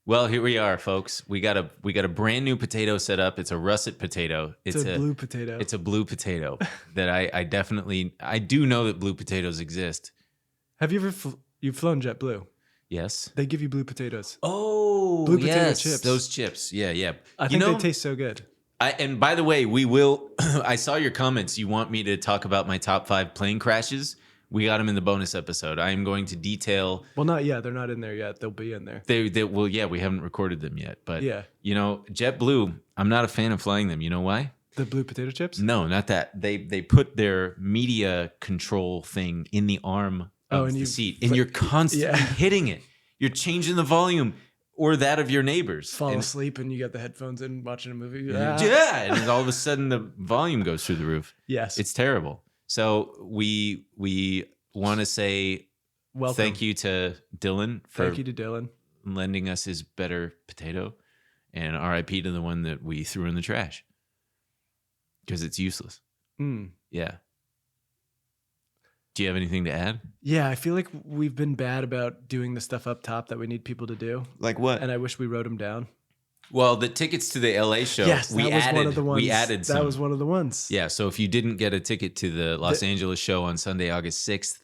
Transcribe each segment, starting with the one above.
Well, here we are, folks. We got a brand new potato set up. It's a russet potato. It's a blue potato. It's a blue potato that I definitely do know that blue potatoes exist. Have you ever you've flown JetBlue? Yes. They give you blue potatoes. Oh, blue potato yes, chips. those chips. Yeah. I think they taste so good. And by the way, we will. I saw your comments. You want me to talk about my top 5 plane crashes? We got them in the bonus episode. I am going to detail. Well, not yet. They're not in there yet. They'll be in there. Well, yeah, we haven't recorded them yet. But, yeah. JetBlue, I'm not a fan of flying them. You know why? The blue potato chips? No, not that. They put their media control thing in the arm of the seat. And you're constantly hitting it. You're changing the volume or that of your neighbors. Fall asleep and you got the headphones in watching a movie. Yeah. And then all of a sudden the volume goes through the roof. Yes. It's terrible. So we want to say thank you to Dylan for lending us his better potato, and RIP to the one that we threw in the trash because it's useless. Yeah. Do you have anything to add? Yeah, I feel like we've been bad about doing the stuff up top that we need people to do. Like what? And I wish we wrote them down. Well, the tickets to the LA show, yes, that was one of the ones. We added some. That was one of the ones. Yeah, so if you didn't get a ticket to the Los Angeles show on Sunday, August 6th,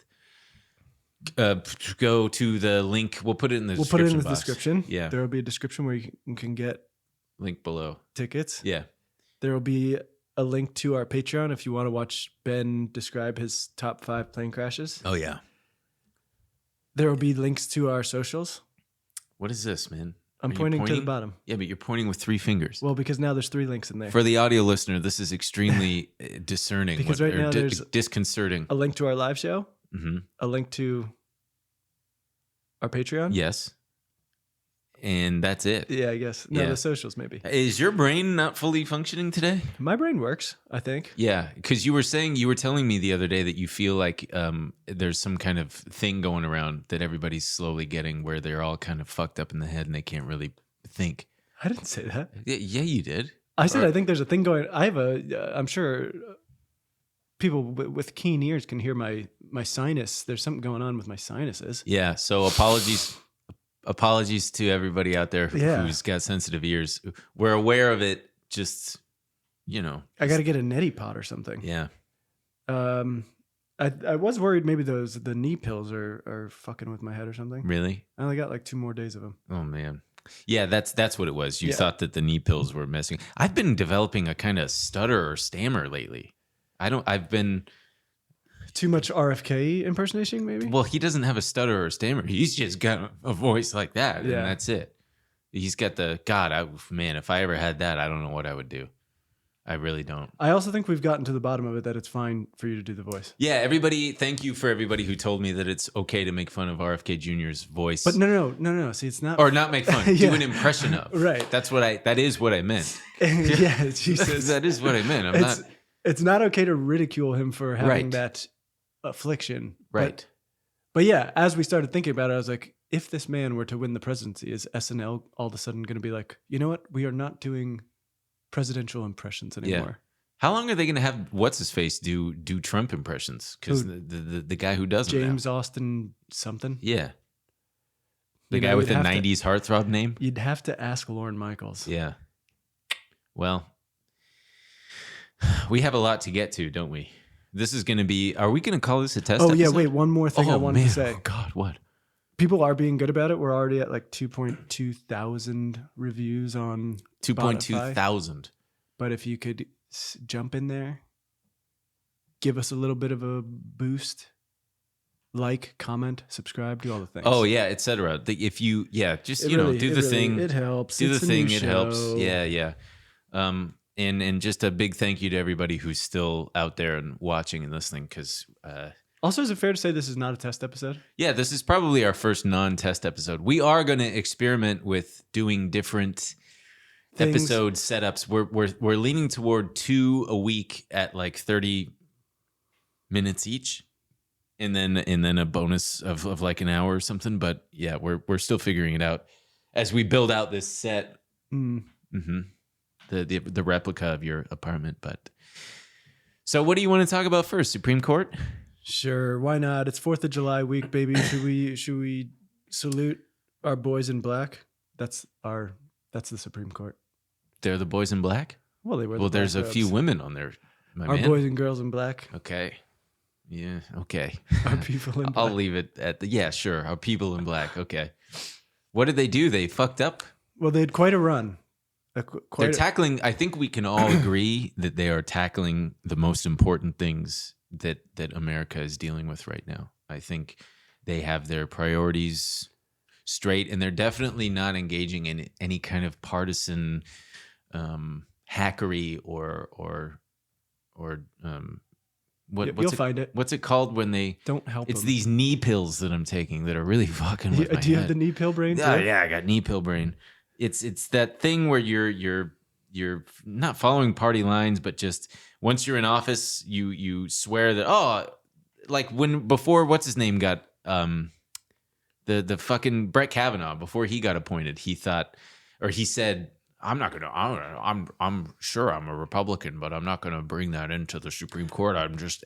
go to the link. We'll put it in the description. We'll put it in the description. Yeah. There will be a description where you can get link below tickets. Yeah. There will be a link to our Patreon if you want to watch Ben describe his top 5 plane crashes. Oh, yeah. There will be links to our socials. What is this, man? I'm pointing to the bottom. Yeah, but you're pointing with 3 fingers. Well, because now there's 3 links in there. For the audio listener, this is extremely discerning. Because right now there's disconcerting. A link to our live show. Mm-hmm. A link to our Patreon. Yes. And that's it. Yeah, I guess. No, the socials maybe. Is your brain not fully functioning today? My brain works, I think. Yeah, because you were telling me the other day that you feel like there's some kind of thing going around that everybody's slowly getting where they're all kind of fucked up in the head and they can't really think. I didn't say that. Yeah, you did. I said I think there's a thing going. I'm sure people with keen ears can hear my sinus. There's something going on with my sinuses. Yeah, so apologies to everybody out there who's got sensitive ears. We're aware of it. Just, I got to get a neti pot or something. Yeah. I was worried maybe the knee pills are fucking with my head or something. Really? I only got like 2 more days of them. Oh man. Yeah, that's what it was. You thought that the knee pills were messing. I've been developing a kind of stutter or stammer lately. I've been too much RFK impersonation, maybe? Well, he doesn't have a stutter or stammer. He's just got a voice like that, and that's it. He's got man, if I ever had that, I don't know what I would do. I really don't. I also think we've gotten to the bottom of it that it's fine for you to do the voice. Yeah, thank you for everybody who told me that it's okay to make fun of RFK Jr.'s voice. But no. See, it's not. Or not make fun. Do an impression of. Right. That is what I meant. Yeah, Jesus. That is what I meant. It's not okay to ridicule him for having that affliction. Right. But yeah, as we started thinking about it, I was like, if this man were to win the presidency, is SNL all of a sudden going to be like, you know what? We are not doing presidential impressions anymore. Yeah. How long are they going to have what's his face do Trump impressions? Because the guy who does James Austin something. Yeah. The guy with the 90s heartthrob name. You'd have to ask Lorne Michaels. Yeah. Well, we have a lot to get to, don't we? This is going to be. Are we going to call this a test? Oh yeah. Wait. One more thing I wanted to say. Oh God. What? People are being good about it. We're already at like 2.2 thousand reviews on 2.2 thousand. But if you could jump in there, give us a little bit of a boost, like, comment, subscrib, do all the things. Oh yeah, etc. If you just do the thing. It helps. Do the thing. It helps. Yeah. And just a big thank you to everybody who's still out there and watching and listening. Because also, is it fair to say this is not a test episode? Yeah, this is probably our first non-test episode. We are going to experiment with doing different episode setups. We're leaning toward 2 a week at like 30 minutes each, and then a bonus of like an hour or something. But yeah, we're still figuring it out as we build out this set. Mm-hmm. The replica of your apartment. But so what do you want to talk about first? Supreme Court? Sure, why not? It's 4th of July week, baby. Should we salute our boys in black? That's the Supreme Court. They're the boys in black? Well, they were. Well, the there's a black few robes. women on there, my Our man. boys and girls in black. Okay. Yeah, okay. Our people in I'll black. leave it at yeah, sure. Our people in black. Okay. What did they do? They fucked up? Well, they had quite a run. They're tackling, I think we can all agree that they are tackling the most important things that America is dealing with right now. I think they have their priorities straight, and they're definitely not engaging in any kind of partisan hackery or You'll find it. What's it called when they Don't help It's them. these knee pills that I'm taking that are really fucking with my Do you have head. the knee pill brain? Yeah, too? yeah, I got knee pill brain. It's that thing where you're not following party lines, but just once you're in office, you swear that like before what's his name got the fucking Brett Kavanaugh, before he got appointed, he said, I'm sure I'm a Republican, but I'm not gonna bring that into the Supreme Court.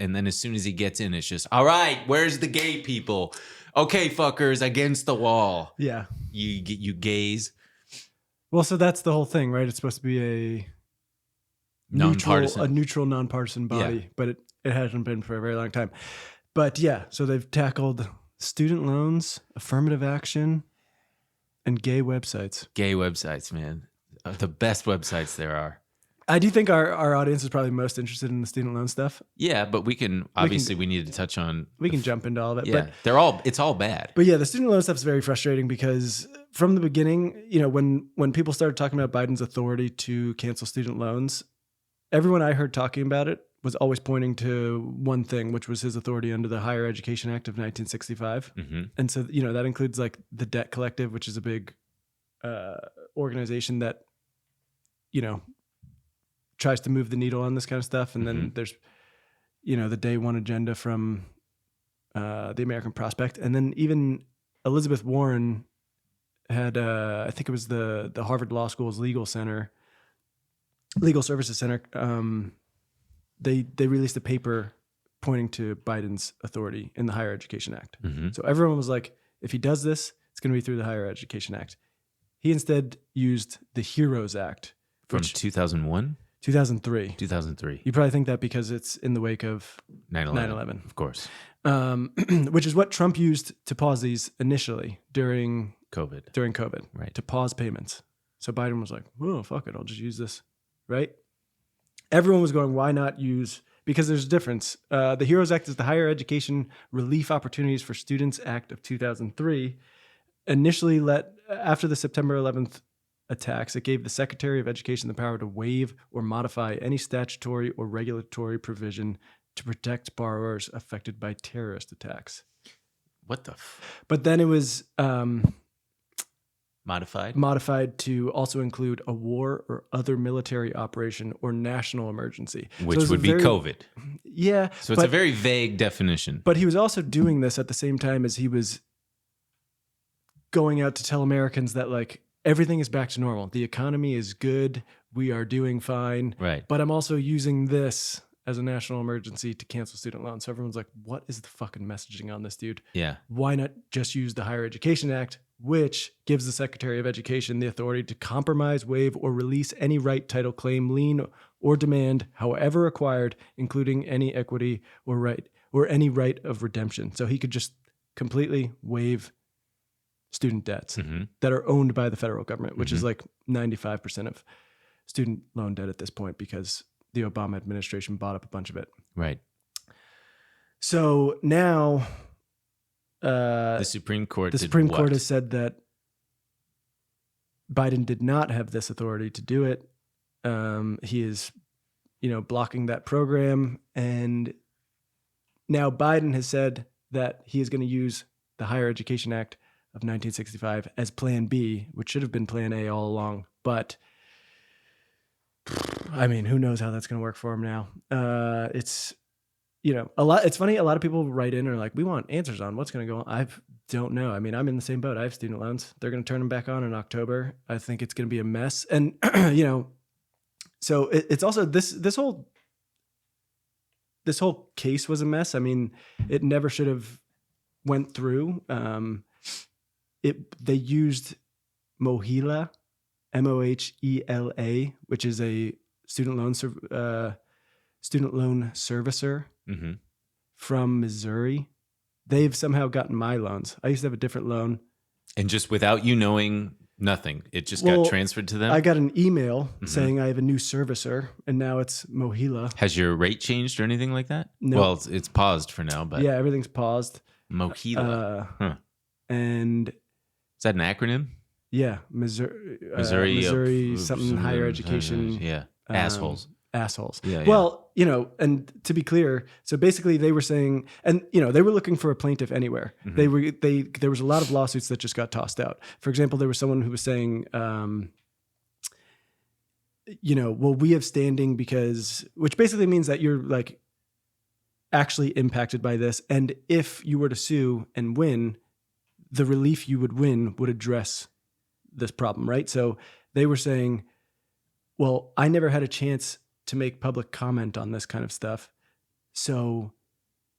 And then as soon as he gets in, it's just, all right, where's the gay people? Okay, fuckers, against the wall. Yeah. You gays. Well, so that's the whole thing, right? It's supposed to be a Nonpartisan. neutral, nonpartisan body, Yeah. but it hasn't been for a very long time. But yeah, so they've tackled student loans, affirmative action, and gay websites. Gay websites, man. The best websites there are. I do think our audience is probably most interested in the student loan stuff. Yeah, but we need to touch on. We can jump into all of it. Yeah, But it's all bad. But yeah, the student loan stuff is very frustrating because from the beginning, when people started talking about Biden's authority to cancel student loans, everyone I heard talking about it was always pointing to one thing, which was his authority under the Higher Education Act of 1965. Mm-hmm. And so, that includes like the Debt Collective, which is a big organization that, tries to move the needle on this kind of stuff. And then there's, the Day One agenda from the American Prospect. And then even Elizabeth Warren had, I think it was the Harvard Law School's Legal Services Center. They released a paper pointing to Biden's authority in the Higher Education Act. Mm-hmm. So everyone was like, if he does this, it's going to be through the Higher Education Act. He instead used the HEROES Act. From 2001? 2003. 2003. You probably think that because it's in the wake of 9/11. Of course. Which is what Trump used to pause these initially during COVID, Right. to pause payments. So Biden was like, oh, fuck it, I'll just use this, right? Everyone was going, why not use, because there's a difference. The HEROES Act is the Higher Education Relief Opportunities for Students Act of 2003. Initially after the September 11th attacks, it gave the Secretary of Education the power to waive or modify any statutory or regulatory provision to protect borrowers affected by terrorist attacks. What the But then it was modified to also include a war or other military operation or national emergency. Which would be COVID. Yeah. So it's a very vague definition. But he was also doing this at the same time as he was going out to tell Americans that like everything is back to normal. The economy is good. We are doing fine. Right. But I'm also using this as a national emergency to cancel student loans. So everyone's like, what is the fucking messaging on this, dude? Yeah. Why not just use the Higher Education Act, which gives the Secretary of Education the authority to compromise, waive, or release any right, title, claim, lien, or demand, however acquired, including any equity or right, or any right of redemption. So he could just completely waive student debts that are owned by the federal government, which is like 95% of student loan debt at this point because the Obama administration bought up a bunch of it. Right. So now the Supreme Court Court has said that Biden did not have this authority to do it. He is, blocking that program. And now Biden has said that he is going to use the Higher Education Act of 1965 as Plan B, which should have been Plan A all along. But I mean, who knows how that's going to work for him now? It's funny. A lot of people write in and are like, we want answers on what's going to go on. I don't know. I mean, I'm in the same boat. I have student loans. They're going to turn them back on in October. I think it's going to be a mess. And, so it's also this whole case was a mess. I mean, it never should have went through. They used Mohila, Mohela, which is a student loan servicer Mm-hmm. from Missouri. They've somehow gotten my loans. I used to have a different loan. And just without you knowing nothing, it just Well, got transferred to them? I got an email saying I have a new servicer, and now it's Mohila. Has your rate changed or anything like that? No. Well, it's paused for now, but Yeah, everything's paused. Mohila. And Is that an acronym? yeah, Missouri Missouri something higher education. Yeah. Assholes. Assholes. Yeah, yeah. Well, and to be clear, so basically they were saying, and they were looking for a plaintiff anywhere. Mm-hmm. There was a lot of lawsuits that just got tossed out. For example, there was someone who was saying, well, we have standing because, which basically means that you're like actually impacted by this. And if you were to sue and win, the relief you would win would address this problem, right? So they were saying, well, I never had a chance to make public comment on this kind of stuff. So,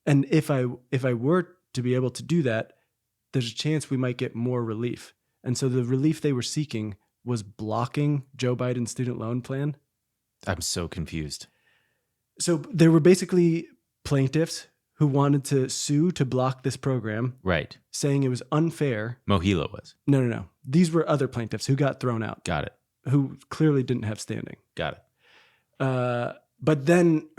and if I were to be able to do that, there's a chance we might get more relief. And so the relief they were seeking was blocking Joe Biden's student loan plan. I'm so confused. So there were basically plaintiffs who wanted to sue to block this program. Right. Saying it was unfair. Mohila was. No. These were other plaintiffs who got thrown out. Got it. Who clearly didn't have standing. Got it. But then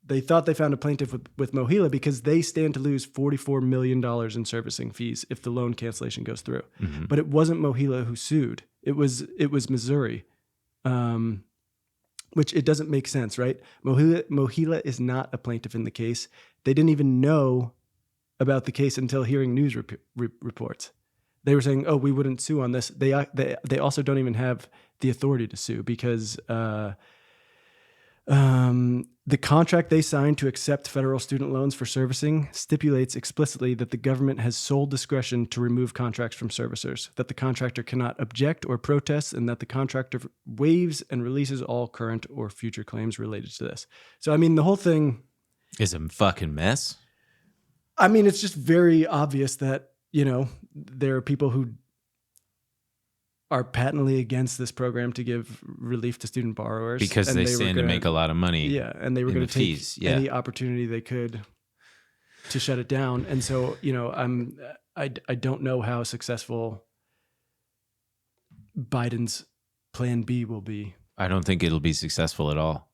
they thought they found a plaintiff with Mohila because they stand to lose $44 million in servicing fees if the loan cancellation goes through. Mm-hmm. But it wasn't Mohila who sued. It was Missouri, which it doesn't make sense, right? Mohila is not a plaintiff in the case. They didn't even know about the case until hearing news reports. They were saying, "Oh, we wouldn't sue on this." They also don't even have the authority to sue because the contract they signed to accept federal student loans for servicing stipulates explicitly that the government has sole discretion to remove contracts from servicers, that the contractor cannot object or protest, and that the contractor waives and releases all current or future claims related to this. So, I mean, the whole thing is a fucking mess. I mean, it's just very obvious that, there are people who are patently against this program to give relief to student borrowers because they stand to make a lot of money. Yeah, and they were going to take fees. any opportunity they could to shut it down. And so, I don't know how successful Biden's plan B will be. I don't think it'll be successful at all.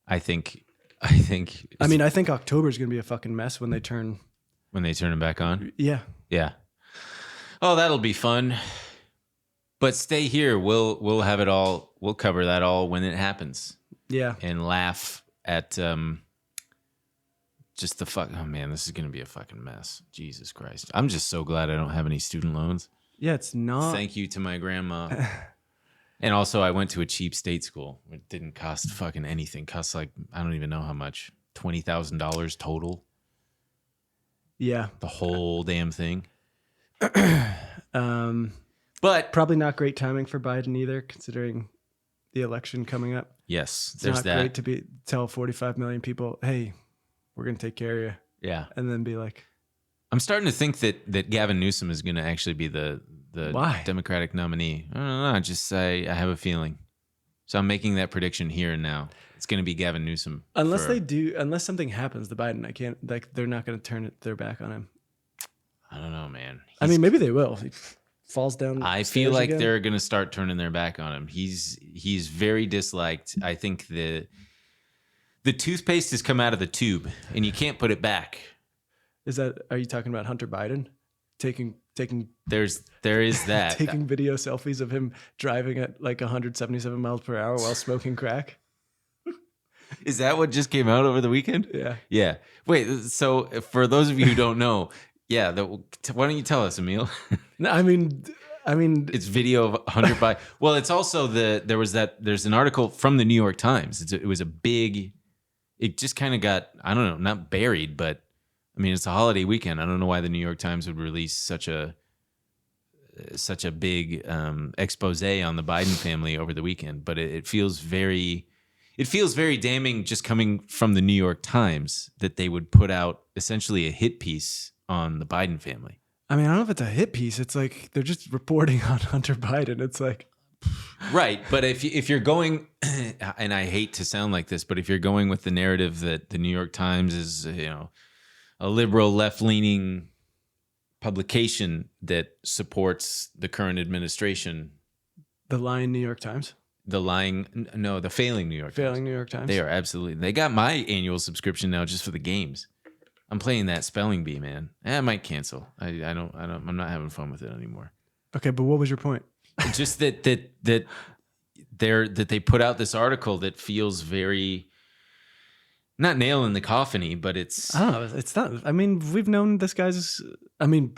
I think October is going to be a fucking mess when they turn them back on. Yeah. Yeah. Oh, that'll be fun. But stay here. We'll have it all. We'll cover that all when it happens. Yeah. And laugh at just the fuck. Oh man, this is gonna be a fucking mess. Jesus Christ. I'm just so glad I don't have any student loans. Yeah, it's not. Thank you to my grandma. And also, I went to a cheap state school. It didn't cost fucking anything. It cost like I don't even know how much. $20,000 total. Yeah. The whole damn thing. But probably not great timing for Biden either, considering the election coming up. Yes, it's not great to tell 45 million people, "Hey, we're going to take care of you." Yeah, and then be like, I'm starting to think that Gavin Newsom is going to actually be the Why? Democratic nominee. I don't know. Just I have a feeling. So I'm making that prediction here and now. It's going to be Gavin Newsom. Unless something happens to Biden, they're not going to turn their back on him. I don't know, man. Maybe they will. He falls down. I feel like they're going to start turning their back on him. He's very disliked. I think the toothpaste has come out of the tube and you can't put it back. Are you talking about Hunter Biden taking there is that taking video selfies of him driving at like 177 miles per hour while smoking crack? Is that what just came out over the weekend? Yeah. Yeah. Wait, so for those of you who don't know, yeah, why don't you tell us, Emil? No, I mean, it's video of Hunter Biden. Well, it's also there's an article from the New York Times. It was a big, it just kind of got, I don't know, not buried, but I mean, it's a holiday weekend. I don't know why the New York Times would release such a big expose on the Biden family over the weekend, but it feels very damning just coming from the New York Times that they would put out essentially a hit piece on the Biden family. I mean, I don't know if it's a hit piece. It's like they're just reporting on Hunter Biden. It's like, right. But if you're going, and I hate to sound like this, but if you're going with the narrative that the New York Times is, a liberal left-leaning publication that supports the current administration, the lying New York Times, the failing New York failing Times. New York Times. They are absolutely. They got my annual subscription now just for the games. I'm playing that spelling bee, man. I might cancel. I'm not having fun with it anymore. Okay, but what was your point? Just that they put out this article that feels very not nail in the coffin-y, but it's. I don't know. It's not. I mean, we've known this guy's. I mean,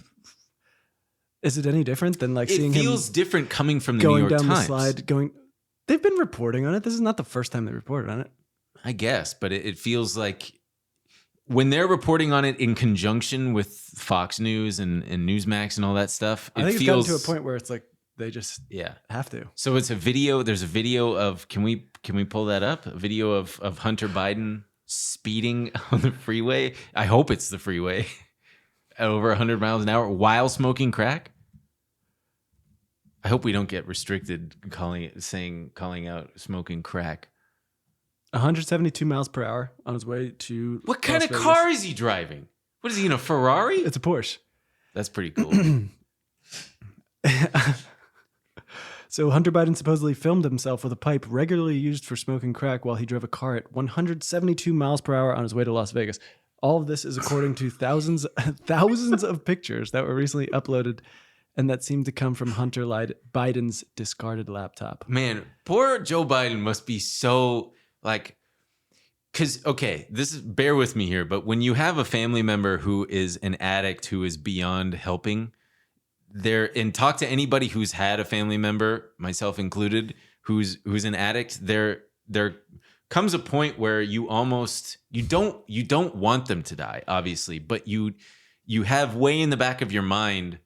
is it any different than like seeing him? It feels different coming from the New going York down Times. the slide. They've been reporting on it. This is not the first time they reported on it. I guess, but it feels like. When they're reporting on it in conjunction with Fox News and Newsmax and all that stuff, I think it's gotten to a point where it's like they just have to. So it's a video. There's a video of can we pull that up? A video of Hunter Biden speeding on the freeway. I hope it's the freeway at over 100 miles an hour while smoking crack. I hope we don't get restricted calling out smoking crack. 172 miles per hour on his way to. What kind of car is he driving? What is he in a Ferrari? It's a Porsche. That's pretty cool. So Hunter Biden supposedly filmed himself with a pipe regularly used for smoking crack while he drove a car at 172 miles per hour on his way to Las Vegas. All of this is according to thousands of pictures that were recently uploaded and that seem to come from Hunter Biden's discarded laptop. Man, poor Joe Biden must be so like, because, okay, bear with me here, but when you have a family member who is an addict, who is beyond helping, and talk to anybody who's had a family member, myself included, who's an addict, there comes a point where you don't want them to die, obviously, but you have way in the back of your mind.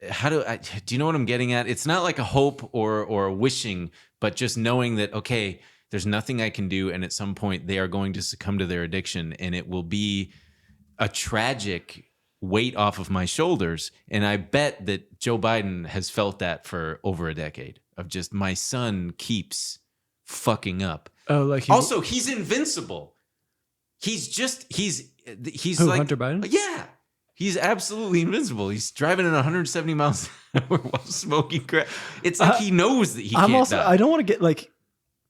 Do you know what I'm getting at? It's not like a hope or a wishing, but just knowing that, okay, there's nothing I can do, and at some point they are going to succumb to their addiction, and it will be a tragic weight off of my shoulders. And I bet that Joe Biden has felt that for over a decade of just, my son keeps fucking up. Oh, like he's invincible. He's who, like Hunter Biden? Yeah. He's absolutely invincible. He's driving at 170 miles an hour while smoking crack. It's like he knows that he can't die. I don't want to get like,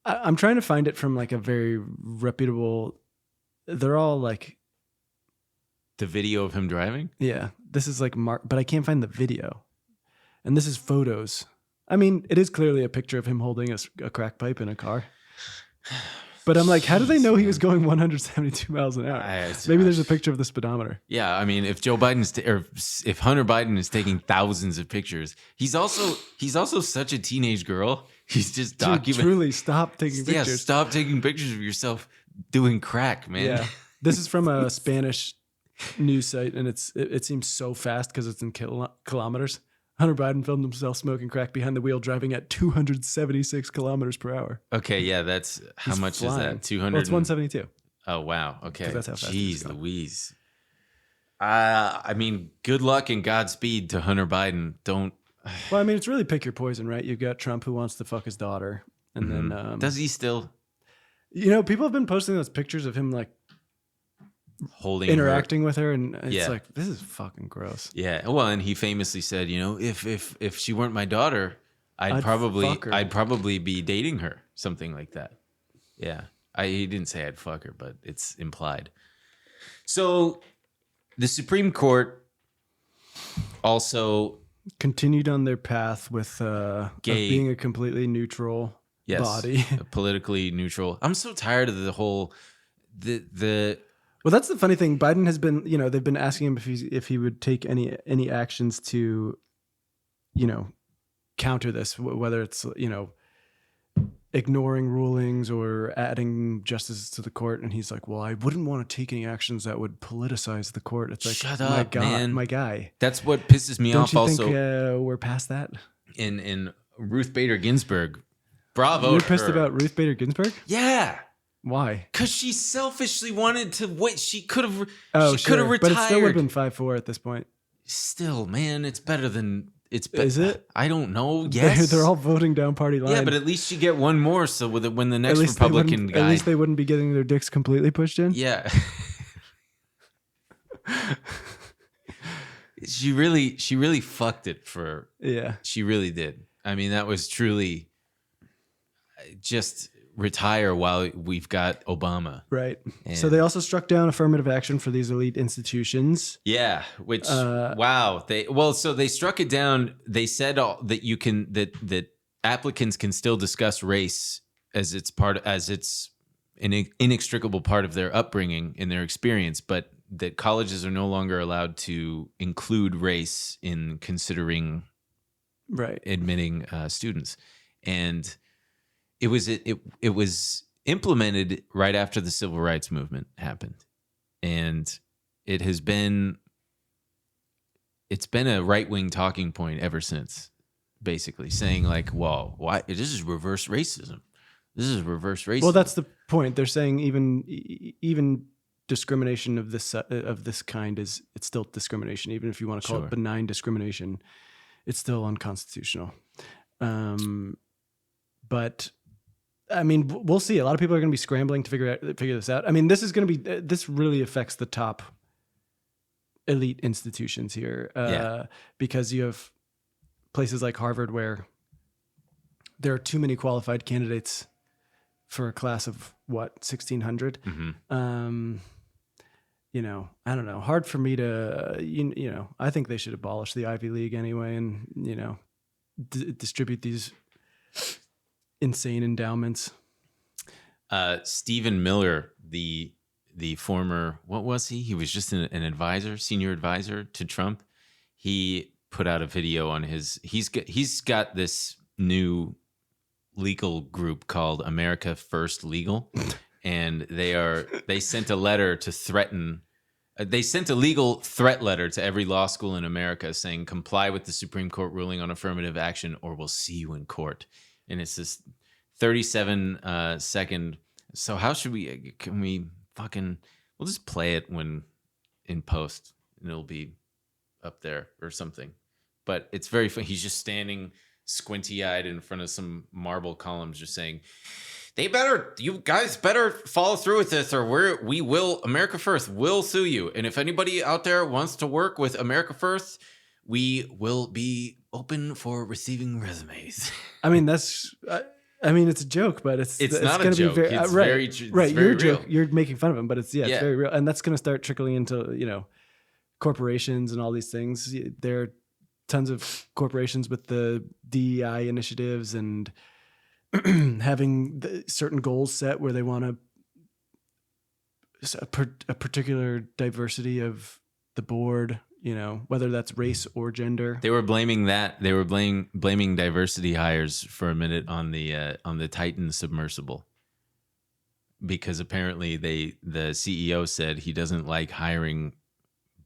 I'm trying to find it from like a very reputable, they're all like. The video of him driving? Yeah. This is like but I can't find the video. And this is photos. I mean, it is clearly a picture of him holding a crack pipe in a car. But I'm like, how do they know he was going 172 miles an hour? Maybe there's a picture of the speedometer. Yeah, I mean, if Joe Biden's if Hunter Biden is taking thousands of pictures, he's also such a teenage girl. He's just documenting. Truly, stop taking pictures. Yeah, stop taking pictures of yourself doing crack, man. Yeah, this is from a Spanish news site, and it seems so fast because it's in kilometers. Hunter Biden filmed himself smoking crack behind the wheel, driving at 276 kilometers per hour. Okay, yeah, that's how He's much flying. is that? 200. Well, it's 172. Oh wow. Okay. That's how fast Jeez Louise. I mean, good luck and Godspeed to Hunter Biden. Don't. Well, I mean, it's really pick your poison, right? You've got Trump who wants to fuck his daughter, and then does he still? You know, people have been posting those pictures of him like interacting with her, and it's like, this is fucking gross. Yeah. Well, and he famously said, if she weren't my daughter, I'd probably be dating her, something like that. Yeah. He didn't say I'd fuck her, but it's implied. So the Supreme Court also continued on their path with of being a completely neutral body. Politically neutral. I'm so tired of the whole Well, that's the funny thing. Biden has been, they've been asking him if he would take any actions to, counter this, whether it's, ignoring rulings or adding justices to the court. And he's like, well, I wouldn't want to take any actions that would politicize the court. It's like, shut up, man. My guy. That's what pisses me off. Don't you think we're past that? In Ruth Bader Ginsburg, bravo. You're pissed about Ruth Bader Ginsburg? Yeah. Why? Because she selfishly wanted to wait. She could have. Oh, she could have retired. But it still would have been 5-4 at this point. Still, man, it's better than Is it? I don't know. Yes, They're all voting down party line. Yeah, but at least you get one more. So when the next at least Republican guy, at least they wouldn't be getting their dicks completely pushed in. yeah, she really fucked it for. Yeah, she really did. I mean, that was truly just retire while we've got Obama. right. And so they also struck down affirmative action for these elite institutions. yeah, which wow, so they struck it down. They said that you can that applicants can still discuss race as it's an inextricable part of their upbringing and their experience, but that colleges are no longer allowed to include race in considering admitting students. And it was implemented right after the civil rights movement happened, and it's been a right-wing talking point ever since, basically saying like, well, why this is reverse racism. This is reverse racism. Well, that's the point. They're saying even discrimination of this kind it's still discrimination, even if you want to call it benign discrimination. It's still unconstitutional. But I mean, we'll see. A lot of people are going to be scrambling to figure this out. I mean, this really affects the top elite institutions here, because you have places like Harvard where there are too many qualified candidates for a class of 1,600. Mm-hmm. I don't know. Hard for me to, I think they should abolish the Ivy League anyway, and distribute these insane endowments. Stephen Miller, the former, what was he? He was just an advisor, senior advisor to Trump. He put out a video on he's got this new legal group called America First Legal, and they sent a letter to threaten. They sent a legal threat letter to every law school in America saying, comply with the Supreme Court ruling on affirmative action or we'll see you in court. And it's this 37 second. So how should we'll just play it when in post and it'll be up there or something. But it's very funny. He's just standing squinty eyed in front of some marble columns just saying, you guys better follow through with this or America First will sue you. And if anybody out there wants to work with America First, we will be open for receiving resumes. I mean, it's a joke, but it's not going a to joke. be very, it's right. Very, right. Very you're making fun of him, but it's very real. And that's going to start trickling into, corporations and all these things. There are tons of corporations with the DEI initiatives and having certain goals set where they want a particular diversity of the board, whether that's race or gender. They were blaming that. They were blaming diversity hires for a minute on the Titan submersible, because apparently the CEO said he doesn't like hiring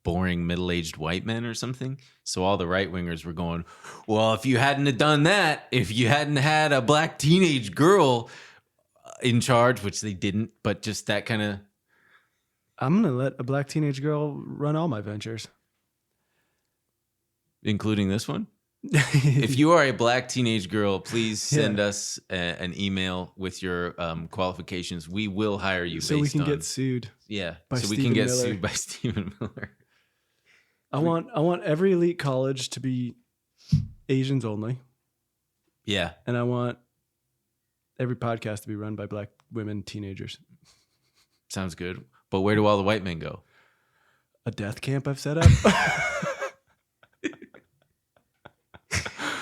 boring middle-aged white men or something. So all the right-wingers were going, well, if you hadn't have done that, if you hadn't had a black teenage girl in charge, which they didn't, but just that kind of... I'm going to let a black teenage girl run all my ventures. Including this one? If you are a black teenage girl, please send us an email with your qualifications. We will hire you. So we can get sued. Yeah. We can get sued by Stephen Miller. I want every elite college to be Asians only. Yeah. And I want every podcast to be run by black women teenagers. Sounds good. But where do all the white men go? A death camp I've set up.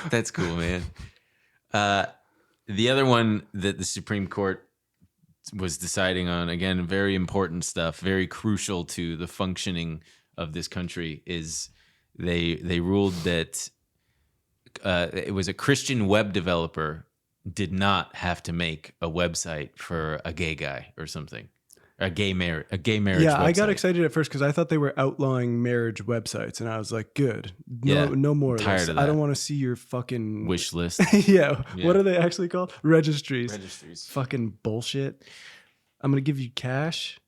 That's cool, man. The other one that the Supreme Court was deciding on, again, very important stuff, very crucial to the functioning of this country, is they ruled that it was a Christian web developer did not have to make a website for a gay guy or something. A gay marriage Yeah, website. I got excited at first because I thought they were outlawing marriage websites, and I was like, "Good, no more of this. I don't want to see your fucking wish list." yeah, what are they actually called? Registries. Fucking bullshit. I'm gonna give you cash.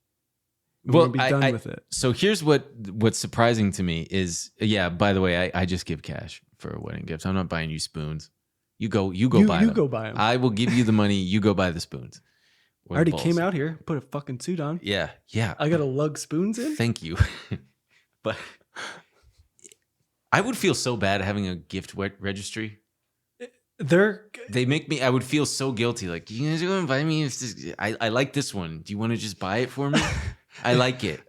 We're gonna be done with it. So here's what's surprising to me is, by the way, I just give cash for wedding gifts. I'm not buying you spoons. You go buy them. You go buy them. I will give you the money. You go buy the spoons. I already came out here, put a fucking suit on. Yeah. I got to lug spoons in. Thank you. But I would feel so bad having a gift registry. They make me. I would feel so guilty. Like, you guys are going to buy me. I like this one. Do you want to just buy it for me? I like it.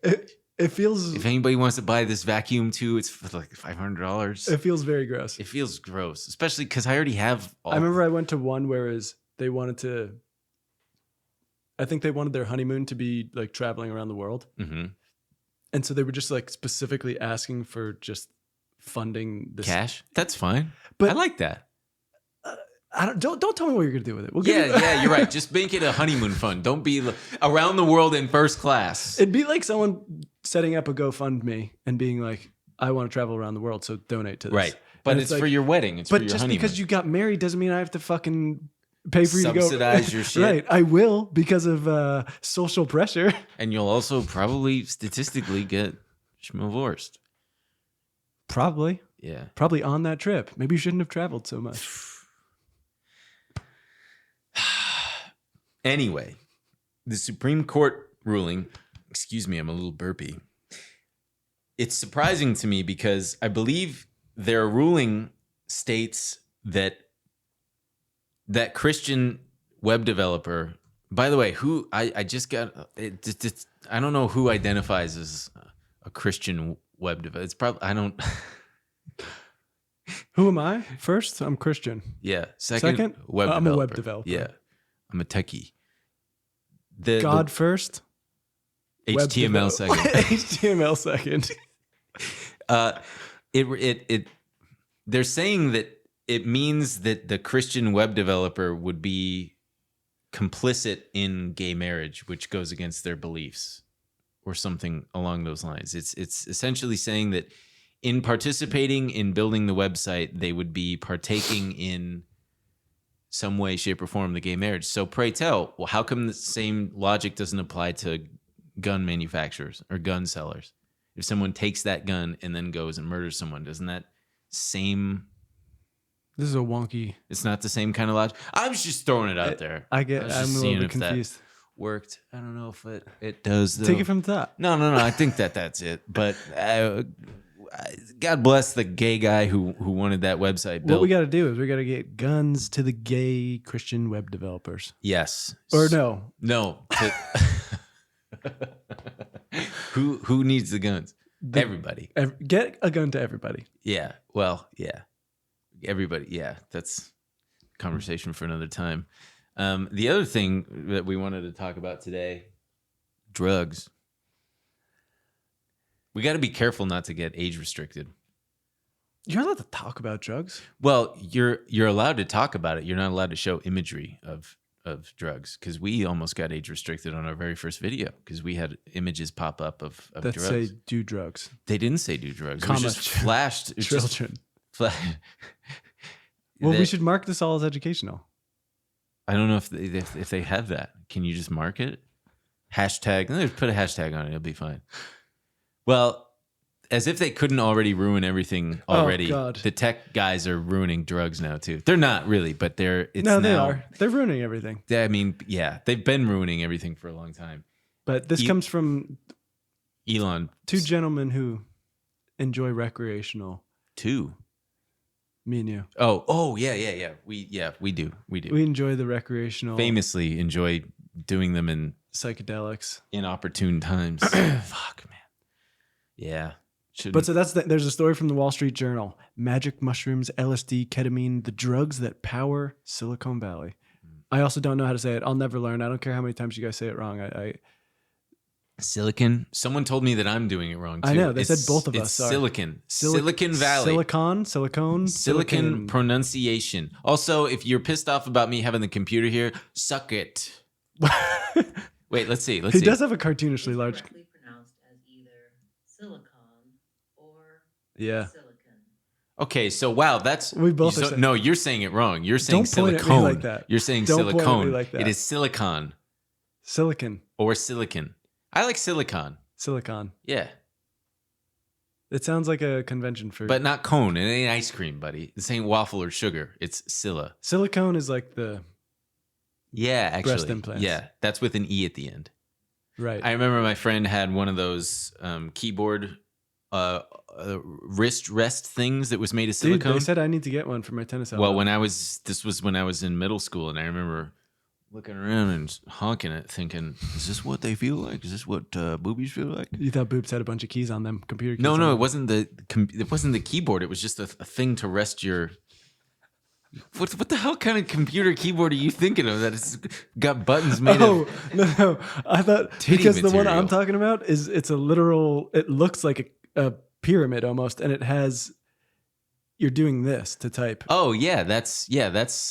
It feels. If anybody wants to buy this vacuum too, it's for like $500. It feels very gross. It feels gross, especially because I already have. I remember I went to one where they wanted to. I think they wanted their honeymoon to be like traveling around the world, and so they were just like specifically asking for just funding this cash. That's fine, but I like that. Don't tell me what you're gonna do with it. You're right. Just make it a honeymoon fund. Don't be around the world in first class. It'd be like someone setting up a GoFundMe and being like, "I want to travel around the world, so donate to this." Right, but it's like, for your wedding. It's for your honeymoon. But just because you got married doesn't mean I have to fucking pay for you to go subsidize your shit. Right, I will because of social pressure. And you'll also probably statistically get schmovorst. Probably. Yeah. Probably on that trip. Maybe you shouldn't have traveled so much. Anyway, the Supreme Court ruling, excuse me, I'm a little burpy. It's surprising to me because I believe their ruling states that Christian web developer, by the way, who I just got, I don't know who identifies as a Christian web developer. It's probably, I don't. Who am I? First, I'm Christian. Yeah. Second, web I'm developer. a web developer. Yeah. I'm a techie. God first. HTML second. HTML second. They're saying that it means that the Christian web developer would be complicit in gay marriage, which goes against their beliefs, or something along those lines. It's essentially saying that in participating in building the website, they would be partaking in some way, shape, or form the gay marriage. So pray tell, well, how come the same logic doesn't apply to gun manufacturers or gun sellers? If someone takes that gun and then goes and murders someone, doesn't that same... This is a wonky... It's not the same kind of logic? I was just throwing it out there. I'm a little bit confused. Worked. I don't know if it does, though. Take it from the top. No. I think that's it. But God bless the gay guy who wanted that website built. What we got to do is we got to get guns to the gay Christian web developers. Yes. Or no. No. Who needs the guns? Everybody. Get a gun to everybody. Yeah. Well, yeah. Everybody. Yeah. That's a conversation for another time. The other thing that we wanted to talk about today, drugs. We got to be careful not to get age restricted. You're allowed to talk about drugs. Well, you're allowed to talk about it. You're not allowed to show imagery of drugs, because we almost got age restricted on our very first video because we had images pop up of that drugs. say do drugs. They didn't say do drugs. It was just flashed. Children. Well, we should mark this all as educational. I don't know if they have that. Can you just mark it? Hashtag. Let's put a hashtag on it. It'll be fine. Well, as if they couldn't already ruin everything already. Oh, God. The tech guys are ruining drugs now too. They're not really, but they are. They're ruining everything. I mean, yeah, they've been ruining everything for a long time. But this comes from Elon. Two gentlemen who enjoy recreational. Two. Me and you. Oh, yeah. We do. We enjoy the recreational. Famously enjoy doing them in psychedelics. Inopportune times. Fuck, man. Yeah. But so there's a story from the Wall Street Journal. Magic mushrooms, LSD, ketamine, the drugs that power Silicon Valley. I also don't know how to say it. I'll never learn. I don't care how many times you guys say it wrong. Silicon. Someone told me that I'm doing it wrong too. I know. They said both of us. It's Silicon. Silicon Valley. Silicon pronunciation. Also, if you're pissed off about me having the computer here, suck it. Wait, let's see. He does have a cartoonishly large. Pronounced as either silicon or silicon. Okay, so wow, that's we both. No, you're saying it wrong. You're saying silicone. Don't point at me like that. You're saying Don't silicone. Point at me like that. It is silicon. Silicon or silicon. I like silicon. Silicon. Yeah. It sounds like a convention for. But not cone. It ain't ice cream, buddy. This ain't waffle or sugar. It's Scylla. Silicone is like the Yeah, actually. breast implants. Yeah, that's with an E at the end. Right. I remember my friend had one of those keyboard wrist rest things that was made of Dude, silicone. they said I need to get one for my tennis elbow. Well, this was when I was in middle school, and I remember looking around and honking it, thinking, "Is this what they feel like? Is this what boobies feel like?" You thought boobs had a bunch of keys on them, computer keys. No, on it them. wasn't it wasn't the keyboard. It was just a thing to rest your. What the hell kind of computer keyboard are you thinking of that it's got buttons made Oh of? no! I thought Titty because the one material. I'm talking about it's a literal. It looks like a pyramid almost, and it has. You're doing this to type. Oh yeah, that's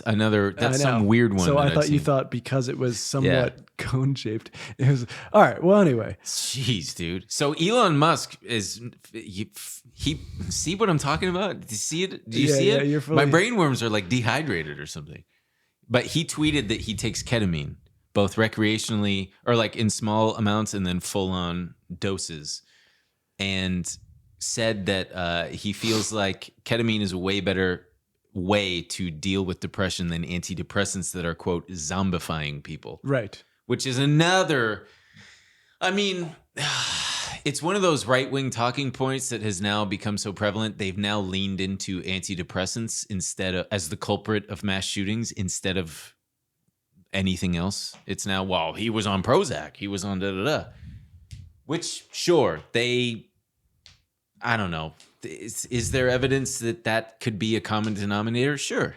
another. That's I know. some weird one. So that I I've thought you seen. thought because it was somewhat cone shaped, it was all right. Well, anyway, Jeez, dude. So Elon Musk is he see what I'm talking about? Do you see it? Do you Yeah, see yeah, it? you're My fully- brain worms are like dehydrated or something. But he tweeted that he takes ketamine, both recreationally or like in small amounts and then full on doses, and said that he feels like ketamine is a way better way to deal with depression than antidepressants that are, quote, zombifying people. right. Which is another, I mean, it's one of those right-wing talking points that has now become so prevalent. They've now leaned into antidepressants instead of, as the culprit of mass shootings instead of anything else. It's now, well, he was on Prozac. He was on da-da-da. Which, sure, I don't know. Is there evidence that that could be a common denominator? Sure.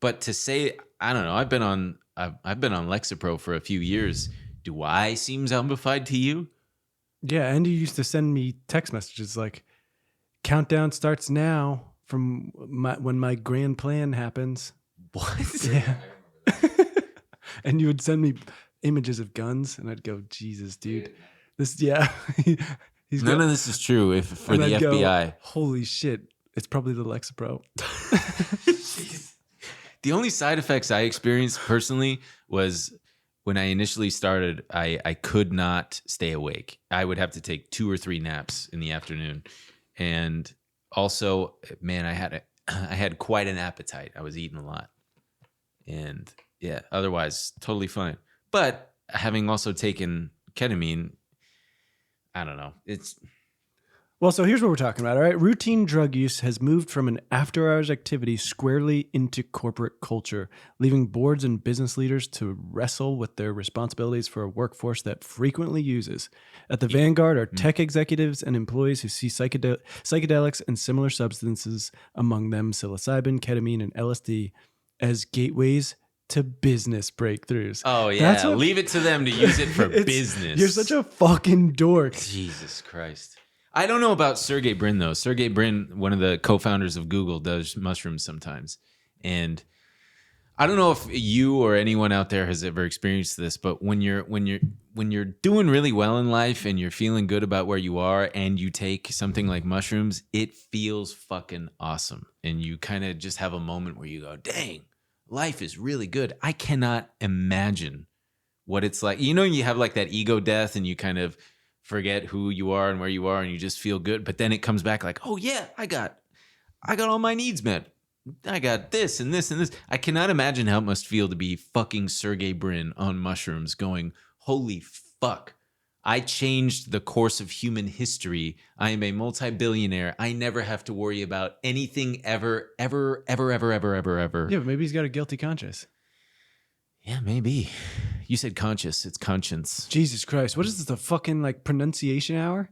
But to say, I don't know, I've been on Lexapro for a few years. Do I seem zombified to you? Yeah, and you used to send me text messages like, "Countdown starts now from when my grand plan happens." What? Yeah. And you would send me images of guns, and I'd go, "Jesus, dude, this yeah." He's None of this is true for and the I'd go, FBI. Holy shit! It's probably the Lexapro. The only side effects I experienced personally was when I initially started, I could not stay awake. I would have to take 2 or 3 naps in the afternoon. And also, man, I had quite an appetite. I was eating a lot. And yeah, otherwise totally fine. But having also taken ketamine, I don't know. Well, so here's what we're talking about, all right? Routine drug use has moved from an after-hours activity squarely into corporate culture, leaving boards and business leaders to wrestle with their responsibilities for a workforce that frequently uses. At the vanguard are tech executives and employees who see psychedelics and similar substances, among them psilocybin, ketamine, and LSD, as gateways to business breakthroughs. Oh yeah, That's what- leave it to them to use it for business. You're such a fucking dork. Jesus Christ. I don't know about Sergey Brin though. Sergey Brin, one of the co-founders of Google, does mushrooms sometimes. And I don't know if you or anyone out there has ever experienced this, but when you're doing really well in life and you're feeling good about where you are and you take something like mushrooms, it feels fucking awesome. And you kind of just have a moment where you go, "Dang, life is really good." I cannot imagine what it's like. You know, you have like that ego death and you kind of forget who you are and where you are and you just feel good. But then it comes back like, "Oh yeah, I got all my needs met. I got this and this and this." I cannot imagine how it must feel to be fucking Sergey Brin on mushrooms going, "Holy fuck. I changed the course of human history. I am a multi-billionaire. I never have to worry about anything ever, ever, ever, ever, ever, ever, ever." Yeah, but maybe he's got a guilty conscience. Yeah, maybe. You said conscious. It's conscience. Jesus Christ. What is this, the fucking like pronunciation hour?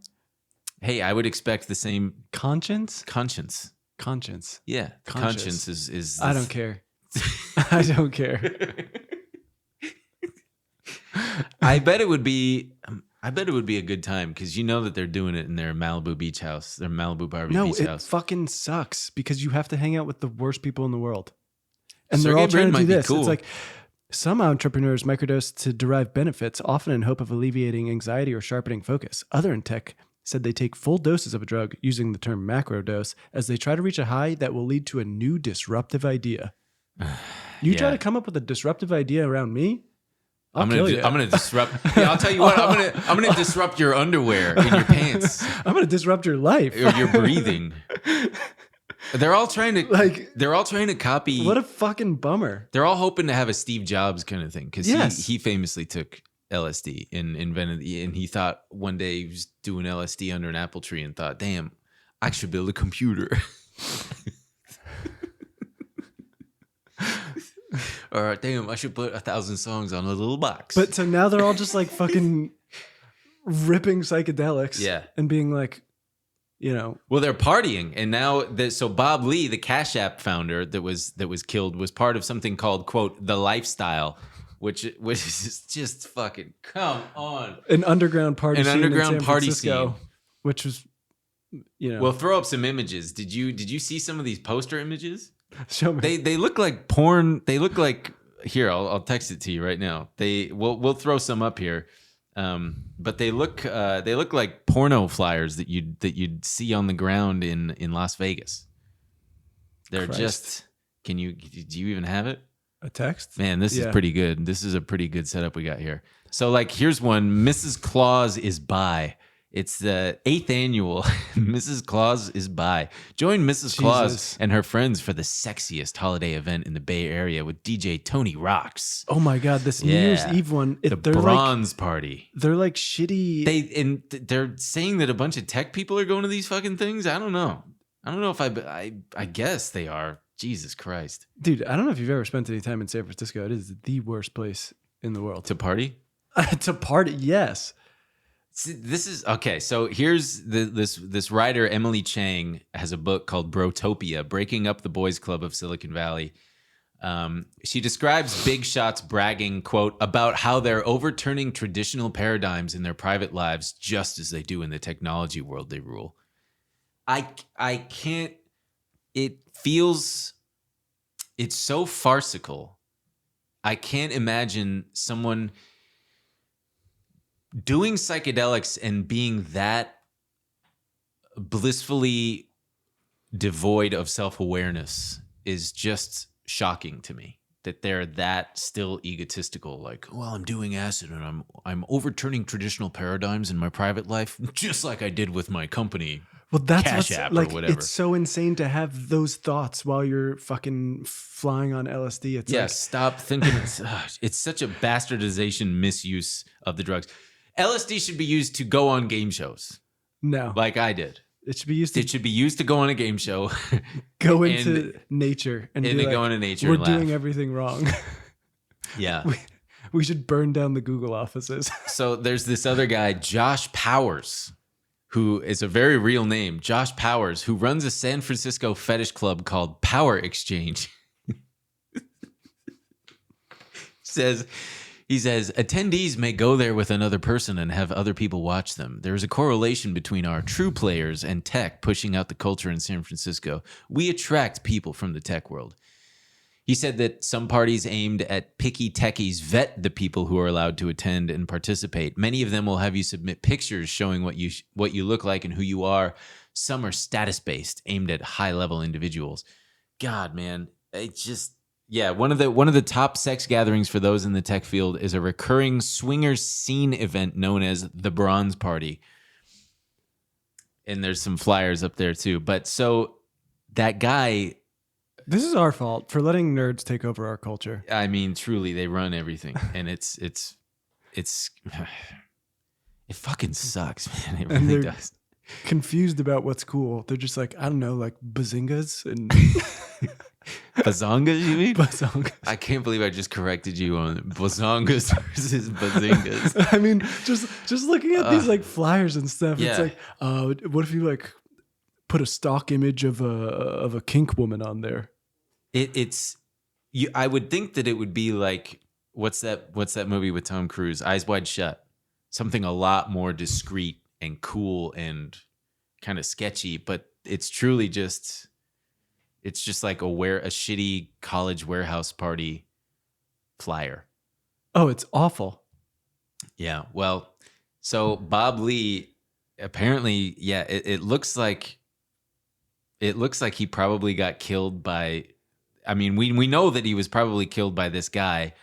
Hey, I would expect the same Conscience? conscience. Conscience. Yeah. Conscious. Conscience is I don't care. I don't care. I bet it would be a good time because you know that they're doing it in their Malibu beach house, their Malibu Barbie No, beach it house. fucking sucks because you have to hang out with the worst people in the world. And Sergey they're all trying Brin to do might be this. cool. It's like some entrepreneurs microdose to derive benefits, often in hope of alleviating anxiety or sharpening focus. Other in tech said they take full doses of a drug, using the term macro dose, as they try to reach a high that will lead to a new disruptive idea. You try Yeah. to come up with a disruptive idea around me, I'll kill you. I'm gonna disrupt. Yeah, I'll tell you what. I'm gonna disrupt your underwear in your pants I'm gonna disrupt your life. or your breathing. They're all trying to copy. What a fucking bummer. They're all hoping to have a Steve Jobs kind of thing because Yes. he famously took LSD and invented, and he thought one day he was doing LSD under an apple tree and thought, damn, I should build a computer. Or damn, I should put 1,000 songs on a little box. But so now they're all just like fucking ripping psychedelics. Yeah. And being like, you know. Well, they're partying, and now so Bob Lee, the Cash App founder that was killed, was part of something called, quote, the Lifestyle, which is just fucking, come on, An underground party An scene underground in San party Francisco, scene. which was, you know. We'll throw up some images. Did you see some of these poster images? Show me. They look like porn. They look like, here, I'll text it to you right now. We'll throw some up here. But they look like porno flyers that you'd see on the ground in Las Vegas. They're Christ. just, do you even have it? A text? Man, this is Yeah. pretty good. This is a pretty good setup we got here. So like, here's one. Mrs. Claus is by. It's the 8th annual Mrs. Claus is by. Join Mrs. Claus Jesus. and her friends for the sexiest holiday event in the Bay Area with DJ Tony Rocks. Oh my God, this New Year's Yeah. Eve one. The They're Bronze Party. they're like shitty. They're saying that a bunch of tech people are going to these fucking things. I don't know. I don't know if I guess they are. Jesus Christ. Dude, I don't know if you've ever spent any time in San Francisco. It is the worst place in the world. To party? To party, yes. See, this is okay. So here's this writer, Emily Chang, has a book called Brotopia, Breaking Up the Boys Club of Silicon Valley. She describes big shots bragging, quote, about how they're overturning traditional paradigms in their private lives just as they do in the technology world they rule. I can't. It's so farcical. I can't imagine someone doing psychedelics and being that blissfully devoid of self-awareness is just shocking to me, that they're that still egotistical, like, well, I'm doing acid and I'm overturning traditional paradigms in my private life, just like I did with my company. Well, that's Cash what's, App or like, whatever. it's so insane to have those thoughts while you're fucking flying on LSD. It's Yeah, like, stop thinking. It's such a bastardization misuse of the drugs. LSD should be used to go on game shows, no, like I did. it should be used to It should be used to go on a game show. go into nature and and be to like, go into nature we're and doing laugh. everything wrong. Yeah. We should burn down the Google offices. So there's this other guy, Josh Powers, who is a very real name, Josh Powers, who runs a San Francisco fetish club called Power Exchange. He says, attendees may go there with another person and have other people watch them. There is a correlation between our true players and tech pushing out the culture in San Francisco. We attract people from the tech world. He said that some parties aimed at picky techies vet the people who are allowed to attend and participate. Many of them will have you submit pictures showing what you look like and who you are. Some are status-based, aimed at high-level individuals. God, man, it's just... Yeah, one of the top sex gatherings for those in the tech field is a recurring swingers scene event known as the Bronze Party. And there's some flyers up there too. But so that guy, This is our fault for letting nerds take over our culture. I mean, truly, they run everything, and it's it fucking sucks, man. It And really they're does. confused about what's cool. They're just like, I don't know, like bazingas and Bazongas, you mean? bazongas. I can't believe I just corrected you on bazongas versus bazingas. I mean, just looking at these like flyers and stuff, it's yeah. like, what if you like put a stock image of a kink woman on there? It's you. I would think that it would be like what's that movie with Tom Cruise, Eyes Wide Shut? Something a lot more discreet and cool and kind of sketchy, but it's truly just. It's just like a shitty college warehouse party flyer. Oh, it's awful. Yeah. Well, so Bob Lee apparently, yeah, it looks like he probably got killed by. I mean, we know that he was probably killed by this guy,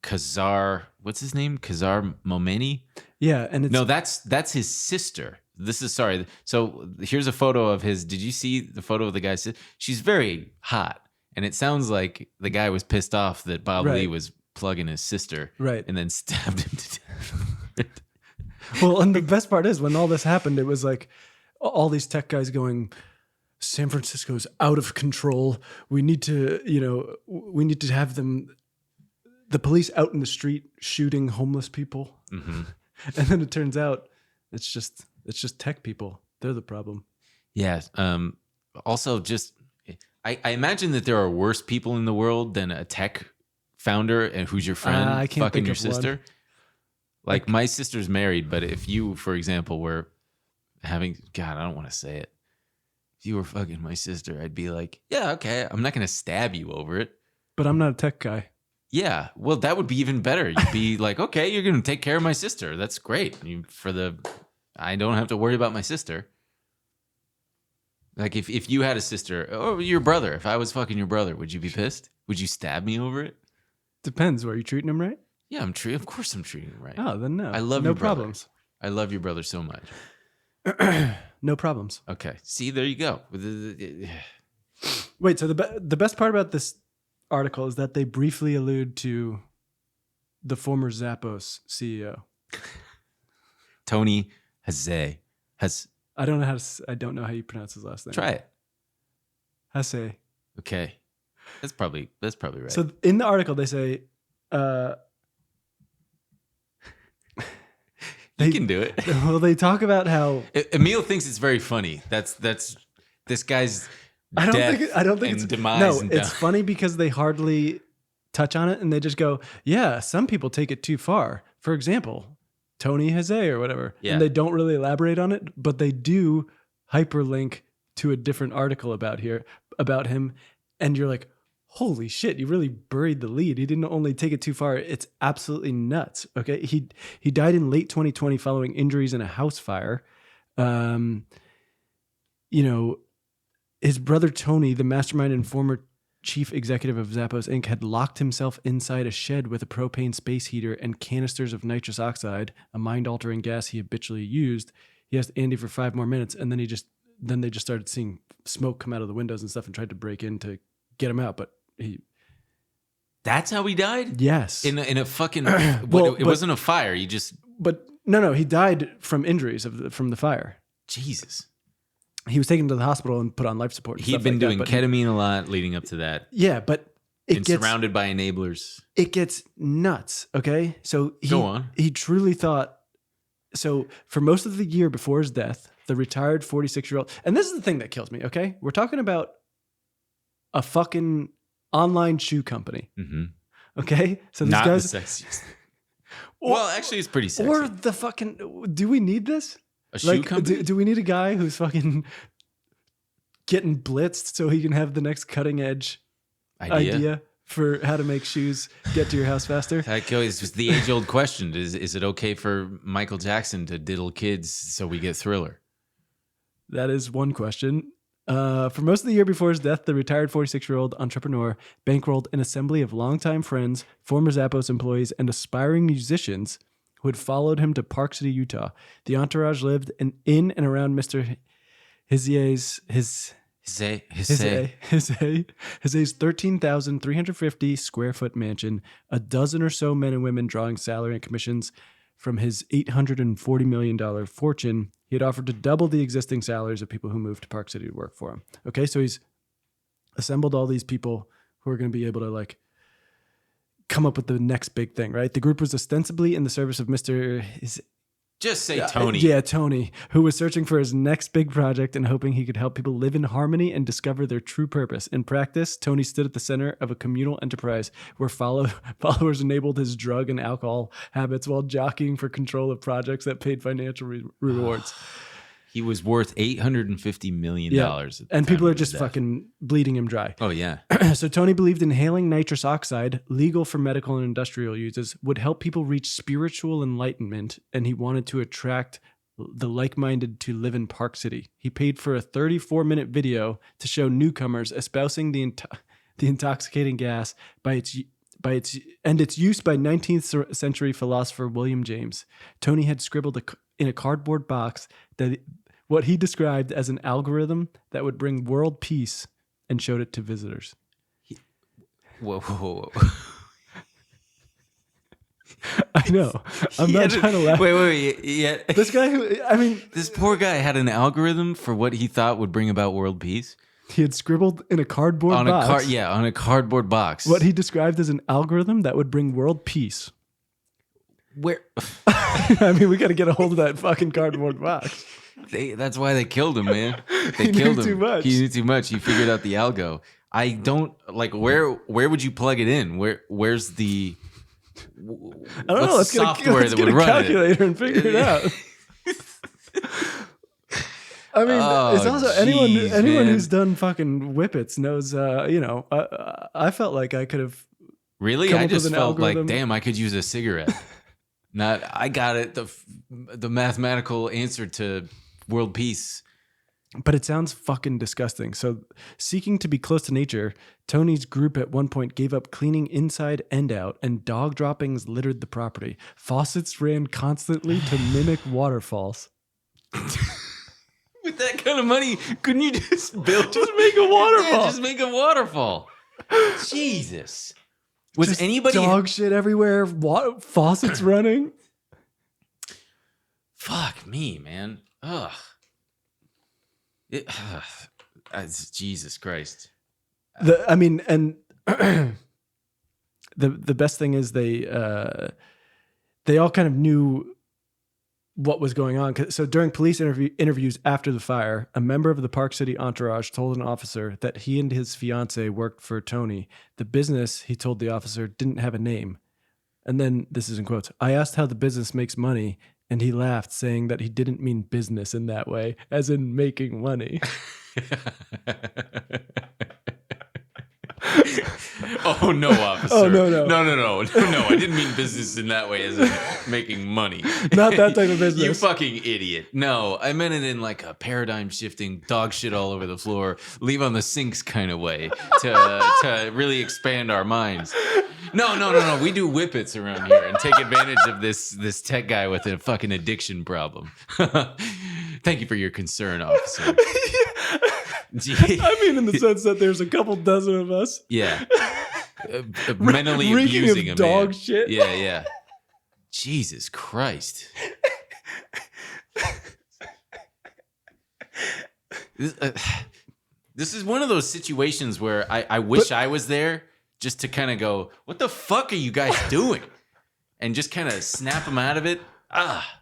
Khazar. What's his name? Khazar Momeni. Yeah, and it's No, that's his sister. This is sorry. So here's a photo of his. Did you see the photo of the guy's sister? She's very hot, and it sounds like the guy was pissed off that Bob Right. Lee was plugging his sister, Right. and then stabbed him to death. Well, and the best part is when all this happened, it was like all these tech guys going, San Francisco's out of control. We need to, we need to have the police out in the street shooting homeless people. Mm-hmm. And then it turns out it's just tech people. They're the problem. Yeah. Also, just I imagine that there are worse people in the world than a tech founder and who's your friend I can't fucking think your of one. sister. Like my sister's married, but if you, for example, were having, God, I don't want to say it. If you were fucking my sister, I'd be like, yeah, okay. I'm not going to stab you over it. But I'm not a tech guy. Yeah. Well, that would be even better. You'd be like, okay, you're going to take care of my sister. That's great. I don't have to worry about my sister. Like if you had a sister or your brother, if I was fucking your brother, would you be pissed? Would you stab me over it? Depends. Are you treating him right? Yeah, of course I'm treating him right. Oh, then no. I love no your brother. problems. I love your brother so much. No problems. Okay. See, there you go. Wait, so the best part about this article is that they briefly allude to the former Zappos CEO. Tony has I don't know how you pronounce his last name. try it. Hase. Okay. That's probably right. So in the article they say you can do it. Well, they talk about how Emil thinks it's very funny. That's this guy's I don't death think and it's demise. no. and It's down- funny because they hardly touch on it, and they just go, "Yeah, some people take it too far." For example, Tony Hase or whatever, Yeah. and they don't really elaborate on it, but they do hyperlink to a different article about him, and you're like, "Holy shit! You really buried the lead. He didn't only take it too far; it's absolutely nuts." Okay, he died in late 2020 following injuries in a house fire. His brother Tony, the mastermind and former chief executive of Zappos Inc., had locked himself inside a shed with a propane space heater and canisters of nitrous oxide, a mind-altering gas he habitually used. He asked Andy for 5 more minutes, and then they just started seeing smoke come out of the windows and stuff and tried to break in to get him out. But That's how he died? yes. In a fucking Well, it wasn't a fire. You just But no, he died from injuries from the fire. Jesus. He was taken to the hospital and put on life support. And He'd stuff been like doing that, but ketamine a lot leading up to that. yeah, but And surrounded by enablers. it gets nuts. Okay, so Go on. He truly thought. So for most of the year before his death, the retired 46-year-old, and this is the thing that kills me. Okay, we're talking about a fucking online shoe company. Mm-hmm. Okay, so these Not guys. the sexiest. Well, actually, it's pretty sexy. Or the fucking. Do we need this? A shoe company? Do we need a guy who's fucking getting blitzed so he can have the next cutting edge idea for how to make shoes get to your house faster? It's just the age-old question. Is it okay for Michael Jackson to diddle kids so we get Thriller? That is one question. For most of the year before his death, the retired 46-year-old entrepreneur bankrolled an assembly of longtime friends, former Zappos employees, and aspiring musicians who had followed him to Park City, Utah. The entourage lived in and around Mr. Hise's 13,350 square foot mansion, a dozen or so men and women drawing salary and commissions from his $840 million fortune. He had offered to double the existing salaries of people who moved to Park City to work for him. Okay, so he's assembled all these people who are going to be able to come up with the next big thing, right? The group was ostensibly in the service of Mr. Just say Tony. Yeah, Tony, who was searching for his next big project and hoping he could help people live in harmony and discover their true purpose. In practice, Tony stood at the center of a communal enterprise where followers enabled his drug and alcohol habits while jockeying for control of projects that paid financial rewards. He was worth $850 million. Yeah, at the and time people are of his just death. fucking bleeding him dry. Oh, yeah. So Tony believed inhaling nitrous oxide, legal for medical and industrial uses, would help people reach spiritual enlightenment, and he wanted to attract the like-minded to live in Park City. He paid for a 34-minute video to show newcomers espousing the intoxicating gas by its use by 19th century philosopher William James. Tony had scribbled in a cardboard box that what he described as an algorithm that would bring world peace, and showed it to visitors. Whoa. I know. I'm not trying to laugh. Wait. Yeah. This guy This poor guy had an algorithm for what he thought would bring about world peace. he had scribbled in a cardboard box. On a cardboard box. What he described as an algorithm that would bring world peace. Where? I mean, we got to get a hold of that fucking cardboard box. That's why they killed him, man. They He killed knew him. too much. He knew too much. He figured out the algo. I don't like where would you plug it in? Where's the I don't know. Let's get a calculator and figure it out. I mean, it's also anyone who's done fucking whippets knows. I felt like I could have. Really, I just felt like, damn, I could use a cigarette. Not, I got it. The mathematical answer to world peace. But it sounds fucking disgusting. So, seeking to be close to nature, Tony's group at one point gave up cleaning inside and out, and dog droppings littered the property. Faucets ran constantly to mimic waterfalls. With that kind of money, couldn't you just build? Just make a waterfall. Yeah, just make a waterfall. Jesus. Was Just anybody dog shit everywhere? Faucets running? Fuck me, man. Ugh. Jesus Christ. The best thing is they all kind of knew what was going on. So during police interviews after the fire, a member of the Park City entourage told an officer that he and his fiance worked for Tony. The business, he told the officer, didn't have a name. And then, this is in quotes, I asked how the business makes money, and he laughed, saying that he didn't mean business in that way, as in making money. Oh, no, officer. Oh, no. No, I didn't mean business in that way as in making money. Not that type of business. You fucking idiot. No, I meant it in like a paradigm shifting, dog shit all over the floor, leave on the sinks kind of way to really expand our minds. No. We do whippets around here and take advantage of this tech guy with a fucking addiction problem. Thank you for your concern, officer. I mean, in the sense that there's a couple dozen of us. Yeah. Mentally abusing of a dog man. shit. Yeah. Jesus Christ. This is one of those situations where I wish I was there just to kind of go, what the fuck are you guys doing? And just kind of snap them out of it.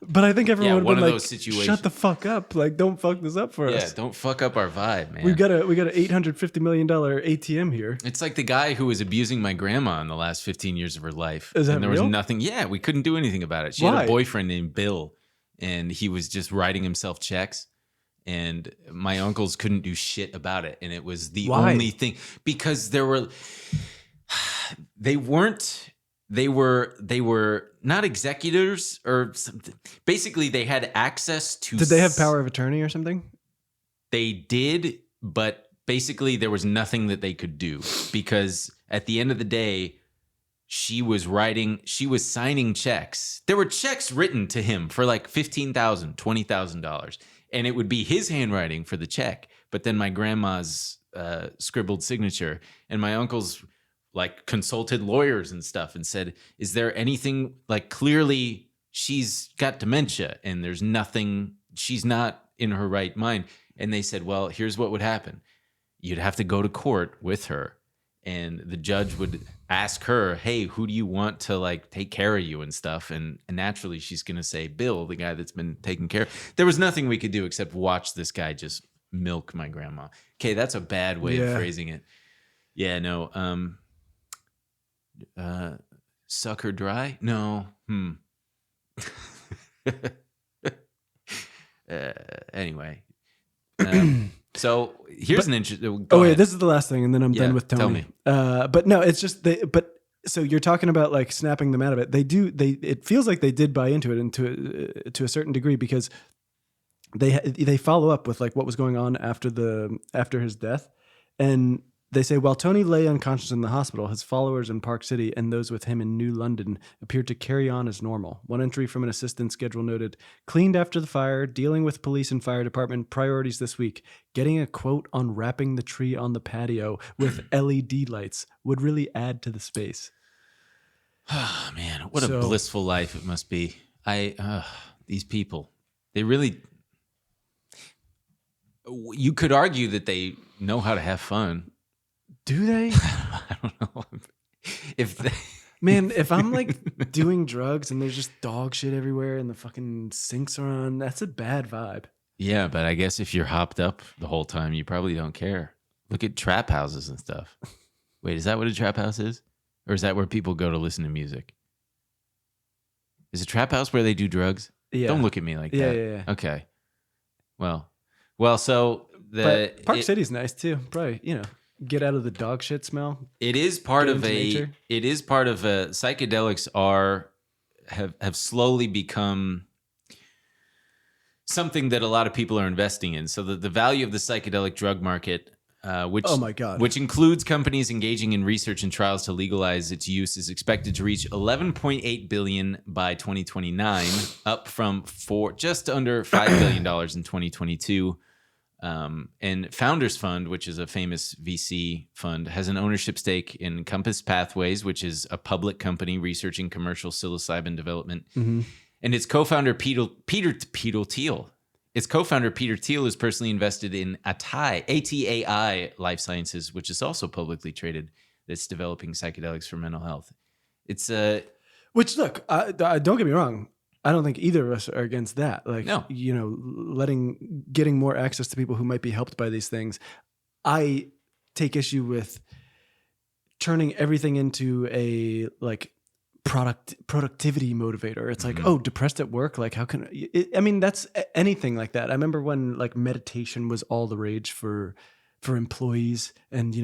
But I think everyone would have been like, situations. shut the fuck up. Like, don't fuck this up for us. Yeah, don't fuck up our vibe, man. We got an $850 million ATM here. It's like the guy who was abusing my grandma in the last 15 years of her life. Is that and there real? was nothing. Yeah, we couldn't do anything about it. She Why? had a boyfriend named Bill, and he was just writing himself checks. And my uncles couldn't do shit about it. And it was the only thing. Because they were not executors or something. Basically, they had access to. Did they have power of attorney or something? They did, but basically there was nothing that they could do because at the end of the day, she was signing checks. There were checks written to him for like $15,000, $20,000, and it would be his handwriting for the check. But then my grandma's scribbled signature, and my uncles like consulted lawyers and stuff and said, is there anything, like, clearly she's got dementia and there's nothing, she's not in her right mind. And they said, well, here's what would happen. You'd have to go to court with her, and the judge would ask her, hey, who do you want to like take care of you and stuff? And naturally she's going to say Bill, the guy that's been taking care of. There was nothing we could do except watch this guy just milk my grandma. Okay, that's a bad way of phrasing it. Yeah, no. Suck her dry? No. Anyway. So here's an interesting. This is the last thing, and then I'm done with Tony. Tell me. But no, it's just so you're talking about like snapping them out of it. It feels like they did buy into it, and to a certain degree, because they follow up with like what was going on after his death, and They say while Tony lay unconscious in the hospital, his followers in Park City and those with him in New London appeared to carry on as normal. One entry from an assistance schedule noted, cleaned after the fire, dealing with police and fire department priorities this week, getting a quote on wrapping the tree on the patio with LED lights would really add to the space. Oh, man, what a blissful life it must be. These people, they really, you could argue that they know how to have fun. Do they? I don't know. Man, if I'm like doing drugs and there's just dog shit everywhere and the fucking sinks are on, that's a bad vibe. Yeah, but I guess if you're hopped up the whole time, you probably don't care. Look at trap houses and stuff. Wait, is that what a trap house is? Or is that where people go to listen to music? Is a trap house where they do drugs? Yeah. Don't look at me like that. Yeah. Okay. Well, so but Park City's nice too. Probably, get out of the dog shit smell. It is part of nature. Psychedelics have slowly become something that a lot of people are investing in. So the value of the psychedelic drug market, which oh my God, which includes companies engaging in research and trials to legalize its use, is expected to reach $11.8 billion by 2029, up from just under $5 billion in 2022. And Founders Fund, which is a famous VC fund, has an ownership stake in Compass Pathways, which is a public company researching commercial psilocybin development. Mm-hmm. And its co-founder, Peter Thiel. Its co-founder, Peter Thiel, is personally invested in ATAI Life Sciences, which is also publicly traded, that's developing psychedelics for mental health. It's which, look, don't get me wrong. I don't think either of us are against that. Like, no. Getting more access to people who might be helped by these things. I take issue with turning everything into a productivity motivator. It's like, depressed at work. Like, how can that's anything like that. I remember when like meditation was all the rage for employees, and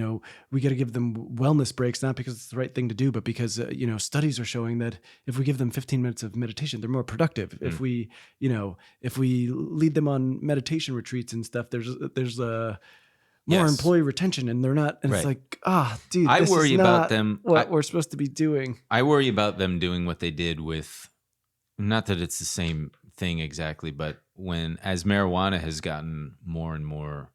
we got to give them wellness breaks, not because it's the right thing to do, but because studies are showing that if we give them 15 minutes of meditation, they're more productive. If we lead them on meditation retreats and stuff, there's more employee retention, and they're not. And right. It's like, dude, I this worry is about not them. What we're supposed to be doing. I worry about them doing what they did with, not that it's the same thing exactly, but as marijuana has gotten more and more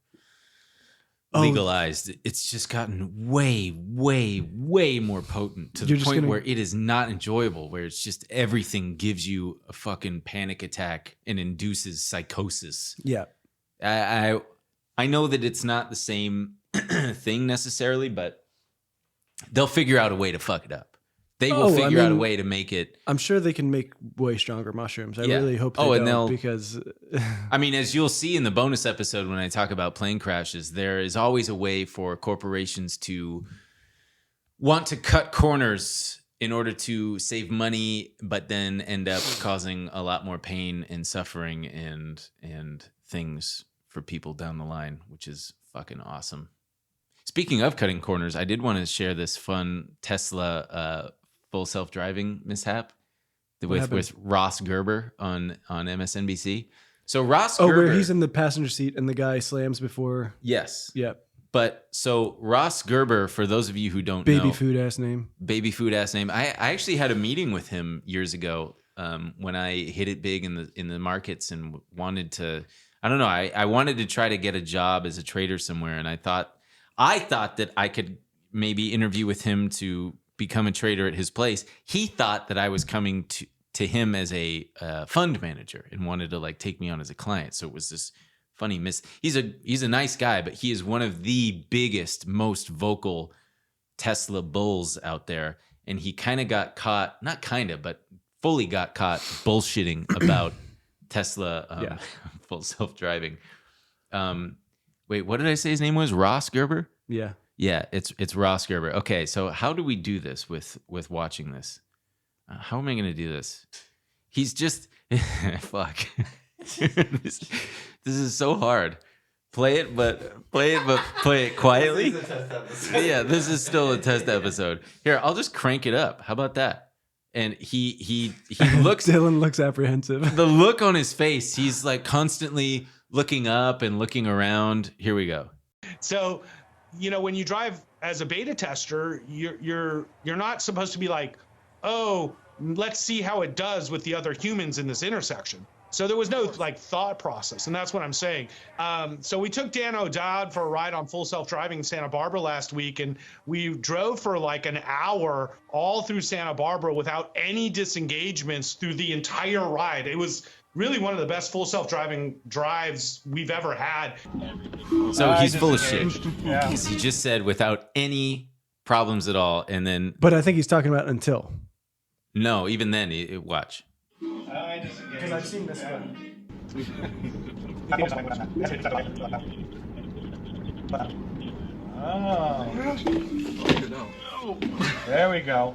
legalized, it's just gotten way, way, way more potent to the point where it is not enjoyable, where it's just everything gives you a fucking panic attack and induces psychosis. Yeah. I know that it's not the same thing necessarily, but they'll figure out a way to fuck it up. They will figure out a way to make it. I'm sure they can make way stronger mushrooms. I really hope they don't, because as you'll see in the bonus episode when I talk about plane crashes, there is always a way for corporations to want to cut corners in order to save money, but then end up causing a lot more pain and suffering and things for people down the line, which is fucking awesome. Speaking of cutting corners, I did want to share this fun Tesla full self-driving mishap with Ross Gerber on MSNBC. So Ross Gerber, where he's in the passenger seat and the guy slams before. Yes. Yep. But so Ross Gerber, for those of you who don't know, baby food ass name. I actually had a meeting with him years ago when I hit it big in the markets and wanted to. I don't know. I wanted to try to get a job as a trader somewhere, and I thought that I could maybe interview with him to become a trader at his place. He thought that I was coming to him as a fund manager and wanted to take me on as a client. So it was this funny He's a nice guy, but he is one of the biggest, most vocal Tesla bulls out there, and he kind of got caught, not kind of, but fully got caught bullshitting about Tesla full self-driving. Wait, what did I say his name was? Ross Gerber? Yeah. Yeah, it's Ross Gerber. Okay, so how do we do this with watching this? How am I going to do this? He's just fuck. This is so hard. Play it quietly. Yeah, this is still a test episode. Here, I'll just crank it up. How about that? And he looks. Dylan looks apprehensive. The look on his face, he's constantly looking up and looking around. Here we go. So when you drive as a beta tester, you're not supposed to be like, oh, let's see how it does with the other humans in this intersection. So there was no like thought process, and that's what I'm saying. So we took Dan O'Dowd for a ride on Full Self-Driving in Santa Barbara last week, and we drove for like an hour all through Santa Barbara without any disengagements through the entire ride. It was really one of the best full self-driving drives we've ever had. So he's full of shit. Yeah. Because he just said without any problems at all, and then. But I think he's talking about until. No, even then, watch. Because I've seen this one. Oh. There we go.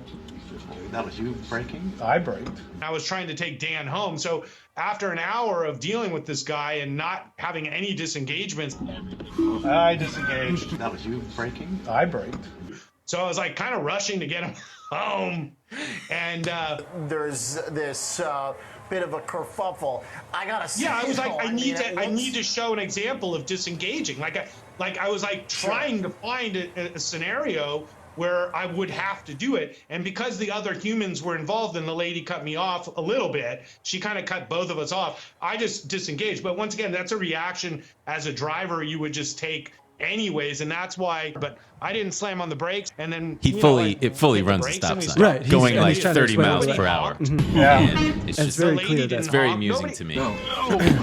That was you braking? I braked. I was trying to take Dan home. So after an hour of dealing with this guy and not having any disengagements. I disengaged. That was you braking? I braked. So I was like kind of rushing to get him home. And there's this bit of a kerfuffle. I gotta say, I was like, I need to show an example of disengaging. I was like trying to find a scenario where I would have to do it. And because the other humans were involved and the lady cut me off a little bit, she kind of cut both of us off. I just disengaged. But once again, that's a reaction as a driver you would just take anyways, and that's why. But I didn't slam on the brakes, and then it fully runs the stop sign, right? Going like 30 miles per hour. Mm-hmm. Yeah, and it's very clear. It's very amusing to me.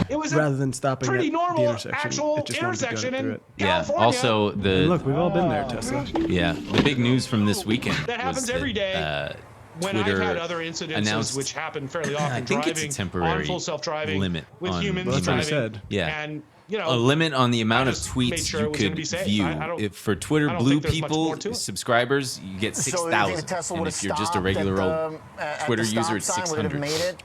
It was rather than stopping pretty at normal the intersection, actual it just intersection in yeah. California. Also, and look, we've all been there, Tesla. Yeah, the big news from this weekend that happens every day. When Twitter I've had other incidences which happen fairly often, I think driving it's a temporary on full self-driving limit with on humans that's what I driving, said. Yeah. and a limit on the amount of tweets sure you could view. If for Twitter Blue people subscribers, you get 6,000. And if you're just a regular old Twitter user, it's 600.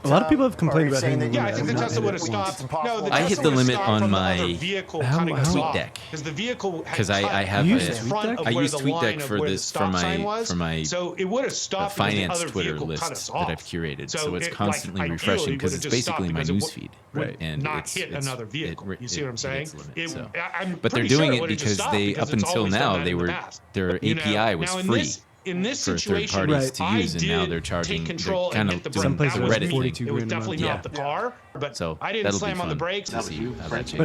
A lot of people have complained about hitting the limit. Yeah, I think the Tesla would have stopped. No, I hit the limit on my tweet deck because the vehicle because I have I use TweetDeck for this for my so it would have stopped finance Twitter list that I've curated. So it's constantly refreshing because it's basically my newsfeed. Right, and not hit another vehicle. You see what I'm saying? But they're doing it because they, up until now, their API was free for third parties to use, and now they're charging. They're kind of doing the Reddit thing. It was definitely not the car, but I didn't slam on the brakes. But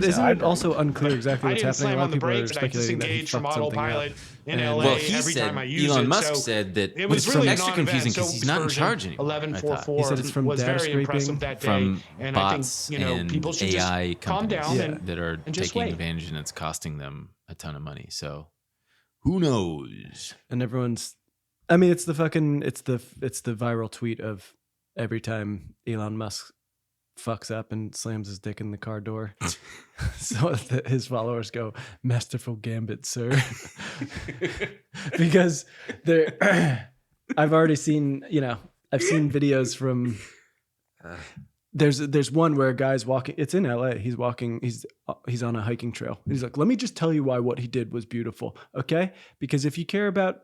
isn't it also unclear exactly what's happening? A lot of people are speculating that he fucked something up. In LA, well, he every said, time I use Elon it, Musk said that it was really really extra confusing because he's not in charge anymore. 11.44 He said it's from was data very impressive scraping that day, from and bots I think, people should AI just calm companies down that are taking advantage, and it's costing them a ton of money. So who knows? And everyone's, I mean, it's the viral tweet of every time Elon Musk fucks up and slams his dick in the car door. So that his followers go, "Masterful gambit, sir." Because I've already seen, I've seen videos from, there's one where a guy's walking, it's in LA. He's walking, he's on a hiking trail. He's like, "Let me just tell you why what he did was beautiful." Okay. Because if you care about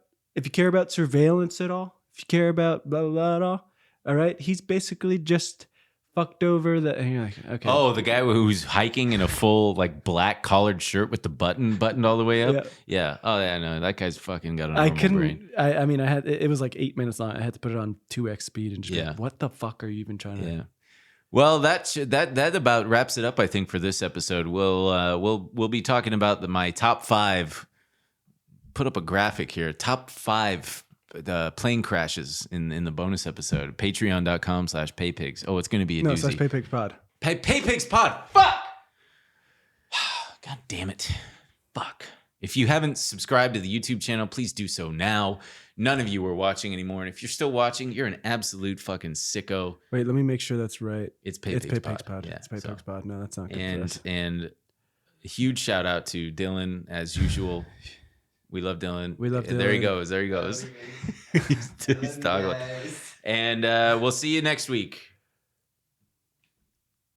surveillance at all, if you care about blah, blah, blah at all right. He's basically just fucked over the, and you're like, okay. Oh, the guy who's hiking in a full like black collared shirt with the buttoned all the way up. Yeah. Oh yeah, no, that guy's fucking got a normal brain. I mean, it was like 8 minutes long. I had to put it on 2x speed and just be like, what the fuck are you even trying to? Yeah. Well, that about wraps it up, I think, for this episode. We'll be talking about my top 5. Put up a graphic here. Top 5 plane crashes in the bonus episode. Patreon.com/paypigs. Oh, it's going to be a doozy. No, /paypigspod. Paypigspod. Fuck! God damn it. Fuck. If you haven't subscribed to the YouTube channel, please do so now. None of you are watching anymore. And if you're still watching, you're an absolute fucking sicko. Wait, let me make sure that's right. It's Paypigspod. Yeah, it's Paypigspod. No, that's not good for us. And a huge shout out to Dylan, as usual. We love Dylan. There he goes. He's toggling. And we'll see you next week.